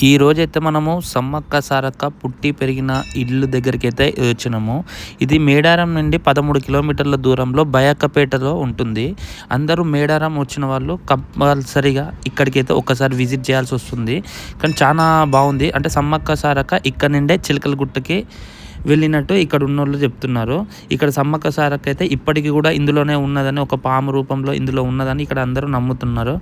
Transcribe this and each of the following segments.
ఈ రోజైతే మనము సమ్మక్క సారక్క పుట్టి పెరిగిన ఇల్లు దగ్గరికి అయితే వచ్చినాము. ఇది మేడారం నుండి 13 కిలోమీటర్ల దూరంలో బయక్కపేటలో ఉంటుంది. అందరూ మేడారం వచ్చిన వాళ్ళు కంపల్సరీగా ఇక్కడికైతే ఒకసారి విజిట్ చేయాల్సి వస్తుంది. కానీ చాలా బాగుంది. అంటే సమ్మక్క సారక్క ఇక్కడ నుండే చిలకలగుట్టకి వెళ్ళినట్టు ఇక్కడ ఉన్నోళ్ళు చెప్తున్నారు. ఇక్కడ సమ్మక్క సారక్క అయితే ఇప్పటికీ కూడా ఇందులోనే ఉన్నదని, ఒక పాము రూపంలో ఇందులో ఉన్నదని ఇక్కడ అందరూ నమ్ముతున్నారు.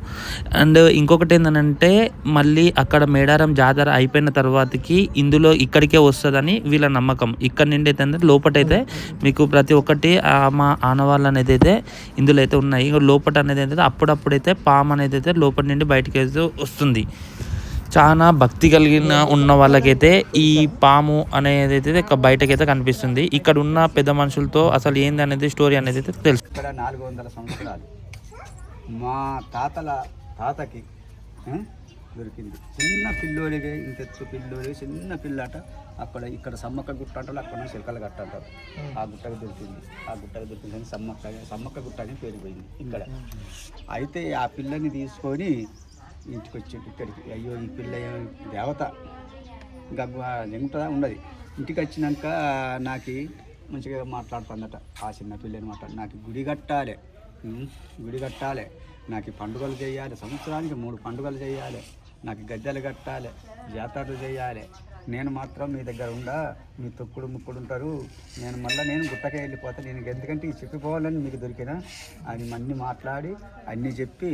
అండ్ ఇంకొకటి ఏంటంటే మళ్ళీ అక్కడ మేడారం జాతర అయిపోయిన తర్వాతకి ఇందులో ఇక్కడికే వస్తుందని వీళ్ళ నమ్మకం. ఇక్కడ నుండి అయితే లోపటైతే మీకు ప్రతి ఒక్కటి మా ఆనవాళ్ళు అనేది అయితే ఇందులో అయితే ఉన్నాయి. లోపట అనేది అయితే అప్పుడప్పుడైతే పాము అనేది అయితే లోపటి నుండి బయటకి అయితే వస్తుంది. చాలా భక్తి కలిగిన ఉన్న వాళ్ళకైతే ఈ పాము అనేది అయితే బయటకైతే కనిపిస్తుంది. ఇక్కడ ఉన్న పెద్ద మనుషులతో అసలు ఏంది అనేది స్టోరీ అనేది అయితే తెలుసు. ఇక్కడ 400 సంవత్సరాలు మా తాతకి దొరికింది. చిన్న పిల్లోడిగా ఇంతెత్తు పిల్లోడి చిన్న పిల్లట ఇక్కడ సమ్మక్క గుట్ట అంటారు, అక్కడ చిలకల గట్ట అంటారు. ఆ గుట్టకు దొరికింది సమ్మక్క గుట్ట అని పేరు పోయింది ఇక్కడ. అయితే ఆ పిల్లని తీసుకొని ఇంటికి వచ్చింది ఇక్కడికి. అయ్యో ఈ పిల్ల దేవత ఉంటుందా ఉండదు. ఇంటికి వచ్చినాక నాకు మంచిగా మాట్లాడుతుందట ఆ చిన్న పిల్లని నాకు గుడి కట్టాలి, నాకు పండుగలు చేయాలి, సంవత్సరానికి 3 పండుగలు చేయాలి, నాకు గద్దెలు కట్టాలి, జాతరలు చేయాలి, నేను మాత్రం మీ దగ్గర మీ తొక్కుడు ముక్కుడు ఉంటారు, నేను గుట్టకే వెళ్ళిపోతా, నేను ఎందుకంటే చెప్పిపోవాలని మీకు దొరికినా అని అన్నీ మాట్లాడి అన్నీ చెప్పి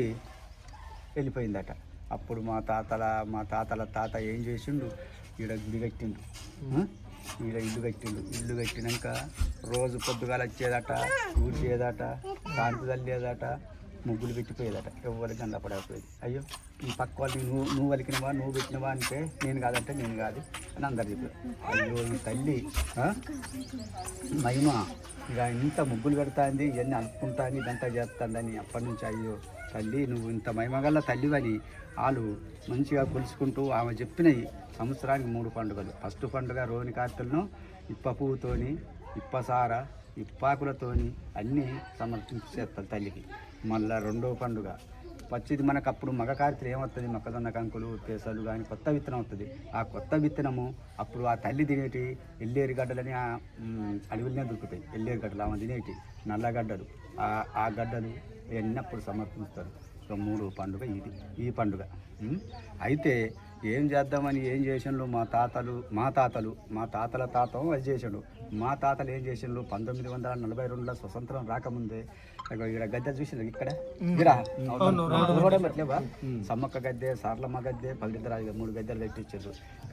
వెళ్ళిపోయిందట. అప్పుడు మా తాతల తాత ఏం చేసిండు, ఈడ గుడి కట్టిండు, ఈడ ఇల్లు కట్టినాక రోజు పొద్దుగాల వచ్చేదట, ఊడ్చేదట, కాంతి తల్లేదట, ముగ్గులు పెట్టిపోయేదట. ఎవరికి గందపడకపోయేది. అయ్యో ఈ పక్క వాళ్ళు నువ్వు వలికినవా, నువ్వు పెట్టినవా అంటే నేను కాదంటే నేను కాదు అని అందరు చెప్పారు. అయ్యో ఈ తల్లి మహిమ ఇక ఇంత ముగ్గులు పెడతాంది, ఇవన్నీ అనుకుంటాంది, ఇదంతా చేస్తుందని అప్పటి నుంచి అయ్యో తల్లి నువ్వు ఇంత మహిమగల్ల తల్లివని వాళ్ళు మంచిగా కొలుసుకుంటూ ఆమె చెప్పినవి సంవత్సరానికి 3 పండుగలు. ఫస్ట్ పండుగ రోహిణి కార్తెలను ఇప్ప పువ్వుతోని, ఇప్పసార, ఇప్పాకులతోని అన్నీ సమర్పించేస్తారు తల్లికి. మళ్ళీ రెండో పండుగ పచ్చిది మనకు అప్పుడు మగ కార్తెలు ఏమవుతుంది, మొక్కజొన్న కంకులు, పెసలు కానీ కొత్త విత్తనం వస్తుంది. ఆ కొత్త విత్తనము అప్పుడు ఆ తల్లి తినేటి ఎల్లేరు గడ్డలని అడవులనే దొరుకుతాయి. ఎల్లేరు గడ్డలు ఆమె తినేటి నల్లగడ్డలు, ఆ గడ్డలు ఇవన్నీ అప్పుడు సమర్పిస్తారు. 3 పండుగ ఈ పండుగ. అయితే ఏం చేద్దామని ఏం చేసిండ్రు మా తాతల తాతం అది చేసిండు. మా తాతలు ఏం చేసిండ్రు 1942లో స్వతంత్రం రాకముందే ఇక్కడ గద్దె చూసిండ్రు. ఇక్కడ సమ్మక్క గద్దె, సార్లమ్మ గద్దె, పగిడిద్దరాజు 3 గద్దెలు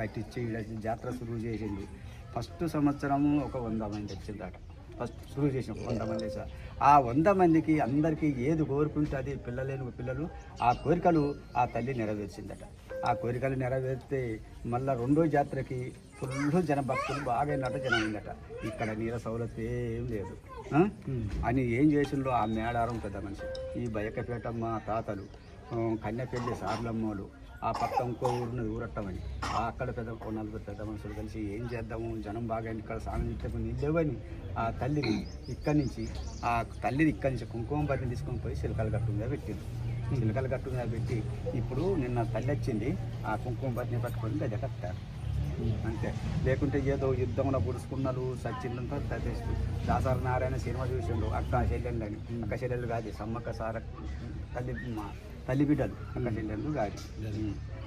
కట్టించి ఇక్కడ జాతర శురువు చేసిండు. ఫస్ట్ సంవత్సరము ఒక 100 మంది వచ్చిందట. ఫస్ట్ శురువు చేసాం 100 మంది వేసారు. ఆ 100 మందికి అందరికీ ఏది కోరుకుంటుంది పిల్లలేని పిల్లలు ఆ కోరికలు ఆ తల్లి నెరవేర్చిందట. ఆ కోరికలు నెరవేరితే మళ్ళీ రెండో జాతరకి ఫుల్ భక్తులు బాగా జనం అయిందట. ఇక్కడ నీళ్ళ సౌలభ్యం ఏం లేదు అని ఏం చేసిండ్రో ఆ మేడారం పెద్ద మనిషి, ఈ బయకపేట మా తాతలు, కన్యపల్లి సార్లమ్మలు, ఆ పక్క ఇంకో ఊరట్టమని అక్కడ 40 పెద్ద మనుషులు కలిసి ఏం చేద్దాము, జనం బాగా ఇక్కడ సాంగత్యకు నిల్లేవని ఆ తల్లిని ఇక్కడి నుంచి కుంకుమ బతిని తీసుకొని పోయి చిలకల గట్టు మీద పెట్టింది. చిలకల గట్టు మీద పెట్టి ఇప్పుడు నిన్న తల్లి వచ్చింది, ఆ కుంకుమ బతిని పట్టుకొని గది కట్టారు అంతే. లేకుంటే ఏదో యుద్ధంలో పుడుచుకున్నారు సచ్చిందంతా దాసర నారాయణ సినిమా చూసిండు. అక్క చెల్లెళ్ళు కాదు సమ్మక్క సార తల్లి బిడ్డలు, అక్క చెల్లెళ్ళు కాదు.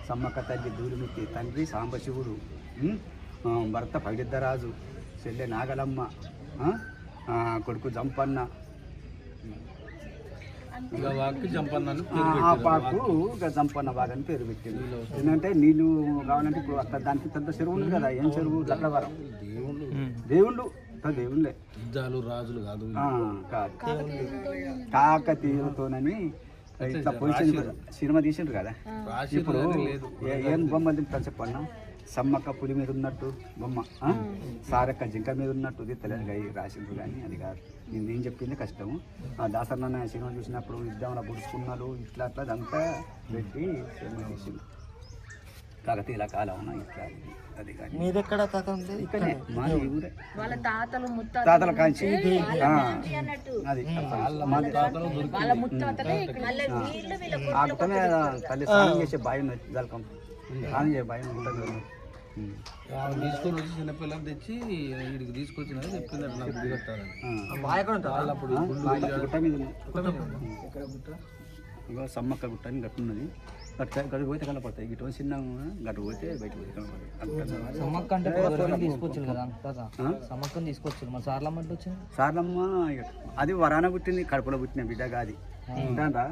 సమ్మక్క తల్లి దూలిమిత్తి, తండ్రి సాంబశివుడు, భర్త పగిడిద్దరాజు, చెల్లె నాగలమ్మ, కొడుకు జంపన్న, ఆ పాకు జంపన్న బాగా అని పేరు పెట్టింది. ఎందుకంటే నీళ్ళు కావాలంటే ఇప్పుడు అక్కడ దానికి పెద్ద చెరువు ఉంది కదా. ఏం చెరువు? లట్లవరం. దేవుళ్ళు దేవుళ్ళే, రాజులు కాదు, కాకతీయులతోనని ఇట్లా పొజిషన్ సినిమా తీసిండ్రు కదా. ఇప్పుడు ఏం బొమ్మ తింటారు చెప్పన్నా? సమ్మక్క పులి మీద ఉన్నట్టు బొమ్మ, సారక్క జింక మీద ఉన్నట్టు తెలియదు రాసిండ్రు. కానీ అది కాదు, నేను చెప్పింది కష్టము. దాసరన్న సినిమా చూసినప్పుడు యుద్ధంలో పుడుచుకున్నారు, ఇట్లా అదంతా పెట్టి సినిమా తీసిండు. కాకతీయుల కాలం ఇట్లా అది కానీ మీదెక్కడ ఇక్కడే మా ఊరే తాతల కాంచి అది తల్లి స్నానం చేసే బావి జలకం ఆన్ చేయ భయం ఉంటుంది. తీసుకొని వచ్చి చిన్నపిల్లలు తెచ్చి వీడికి తీసుకొచ్చినారు చెప్తున్నారు నాకు దిగొట్టాలని. అప్పుడు గుట్ట మీద ఇగో సమ్మక్క గుట్ట అని గట్టు ఉన్నది. గట్టు పోతే కనపడతాయి. గిట్టు చిన్న గట్టు పోతే బయట పోతే కనపడతాయి. సమ్మక్క అంటే తీసుకొచ్చారు కదా కదా, సమ్మక్కని తీసుకొచ్చారు. మరి సార్లమ్మ అంటే వచ్చింది. సార్లమ్మ అది వరాన పుట్టింది, కడుపులో పుట్టిన బిడ్డ కాదు. ఉంటారా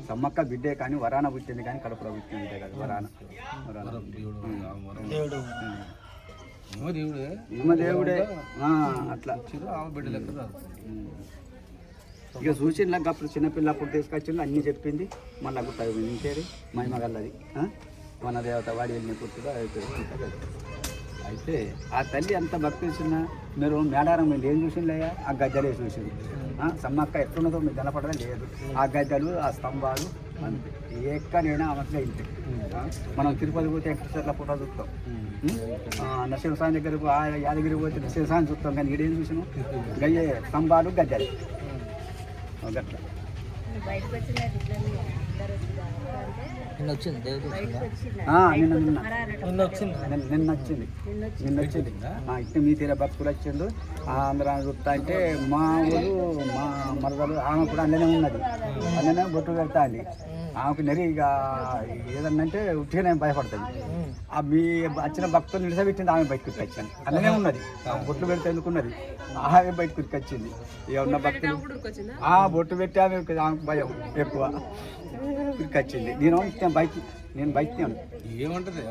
సమ్మక్క బిడ్డే కానీ వరాన పుట్టింది కానీ కడుపులో పుట్టిన బిడ్డ కాదు. వరాన దేవుడే అట్లా బిడ్డ లెక్క రాదు. ఇక చూసిండ్లా అప్పుడు చిన్నపిల్ల అప్పుడు తీసుకొచ్చిండు అన్నీ చెప్పింది. మళ్ళీ గుట్ట ఇంకేది మహిమగల్లది మన దేవత వాడి వెళ్ళిన పుట్టుగా అయితే ఆ తల్లి అంత భక్తి ఇచ్చిన మీరు మేడారం వెళ్ళి ఏం చూసిండయా? ఆ గద్దెలే చూసింది. సమ్మక్క ఎట్లున్నదో మీరు కనపడడం లేదు. ఆ గద్దెలు ఆ స్తంభాలు అంతే. ఎక్కడైనా అమట్లో ఇంతే. మనం తిరుపతి పోతే వెంకటేశ్వర్ల ఫోటో చూస్తాం, నరసింహస్వామి దగ్గరకు యాదగిరి పోతే నరసింహస్వామి చూస్తాం, కానీ ఈడేం చూసినాం? గయ్యే స్తంభాలు గద్దెలు గట్ల. నిన్న వచ్చింది దేవుడు నిన్న వచ్చింది. ఇట్లా మీ తీర భక్తులు వచ్చిండు. ఆంధ్ర చూస్తా అంటే మా ఊరు మా మరదలు ఆమె కూడా అందులోనే ఉన్నది. అందులోనే బొట్టు పెడతా అండి. ఆమెకు నెరి ఇక ఏదన్నంటే ఉట్టిగానే భయపడుతుంది. ఆ మీ వచ్చిన భక్తులు నిలిచబెట్టింది ఆమె బయటకు వచ్చాను. అందులోనే ఉన్నది. బొట్లు పెడితే ఎందుకున్నది ఆమె బయటకు వచ్చింది. ఇక ఉన్న భక్తులు బొట్టు పెట్టి ఆమెకు భయం ఎక్కువ వచ్చింది. నేను బయట ఏమంటది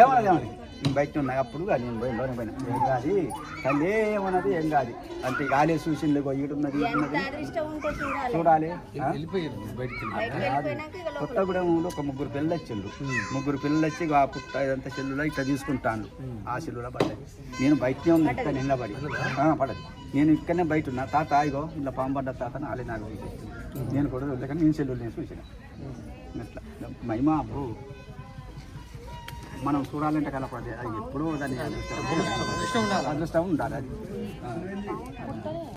ఏమన్నది నేను బయట ఉన్నాయి. అప్పుడు నేను పోయిన ఏం కాదు తల్లి ఏమన్నది ఏం కాదు అంటే గాలి చూసింది ఈడున్నది చూడాలి. కొత్తగూడెంలో ఒక 3 పిల్లలు వచ్చిండ్రు. 3 పిల్లలు వచ్చి ఆ పుట్ట ఇదంతా చెల్లులో ఇట్లా తీసుకుంటాను. ఆ చెల్లులో పడ్డది. నేను బయటనే ఉన్నా, ఇక్కడ నిలబడి పడదు. నేను ఇక్కడనే బయట ఉన్నా. తాత ఇగో ఇలా పాము పడ్డ తాత నాలే నాకు నేను కూడా వెళ్ళకని నేను చెల్లు నేను చూసిన. అట్లా మహిమ అబ్బు మనం చూడాలంటే కలపడదు. అది ఎప్పుడో దాన్ని అదృష్టం ఉండాలి అది.